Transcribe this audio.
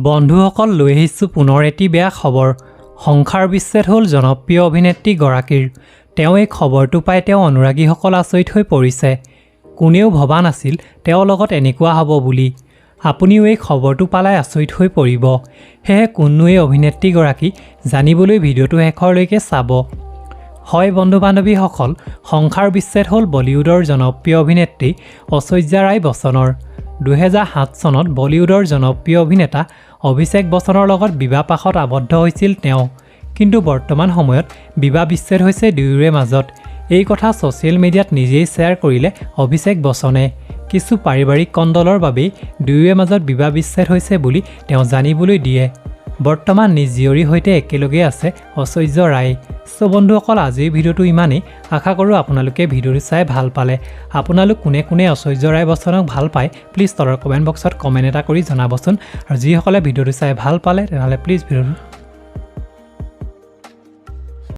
বন্ধুসকল লৈ আহিছোঁ পুনৰ এটি বেয়া খবৰ। সংসাৰ বিচ্ছেদ হ'ল জনপ্ৰিয় অভিনেত্ৰীগৰাকীৰ। তেওঁ এই খবৰটো পাই তেওঁ অনুৰাগীসকল আচৰিত হৈ পৰিছে। কোনেও ভবা নাছিল তেওঁৰ লগত এনেকুৱা হ'ব বুলি। আপুনিও এই খবৰটো পালাই আচৰিত হৈ পৰিব। সেয়ে কোননো এই অভিনেত্ৰীগৰাকী জানিবলৈ ভিডিঅ'টো শেষৰলৈকে চাব। হয় বন্ধু বান্ধৱীসকল, সংসাৰ বিচ্ছেদ হ'ল বলিউডৰ জনপ্ৰিয় অভিনেত্ৰী ঐশ্বৰ্যা ৰায় বচ্চনৰ। 2007 চনত বলিউডৰ জনপ্ৰিয় অভিনেতা অভিষেক বচ্চনৰ লগত বিবাহপাশত আবদ্ধ হৈছিল তেওঁ। কিন্তু বৰ্তমান সময়ত বিবাহ বিচ্ছেদ হৈছে দুয়োৰে মাজত। এই কথা ছ'চিয়েল মিডিয়াত নিজেই শ্বেয়াৰ কৰিলে অভিষেক বচ্চনে। কিছু পাৰিবাৰিক কণ্ডলৰ বাবেই দুয়োৰে মাজত বিবাহ বিচ্ছেদ হৈছে বুলি তেওঁ জানিবলৈ দিয়ে। বৰ্তমান নিজ জীয়ৰীৰ সৈতে একেলগে আছে ঐশ্বৰ্যা ৰায়। চ' বন্ধুসকল, আজিৰ ভিডিঅ'টো ইমানেই। আশা কৰোঁ আপোনালোকে ভিডিঅ'টো চাই ভাল পালে। আপোনালোক কোনে কোনে ঐশ্বৰ্যা ৰায় বচ্চনক ভাল পায় প্লিজ তলৰ কমেণ্ট বক্সত কমেণ্ট এটা কৰি জনাবচোন। আৰু যিসকলে ভিডিঅ'টো চাই ভাল পালে তেনেহ'লে প্লিজ ভিডিঅ'টো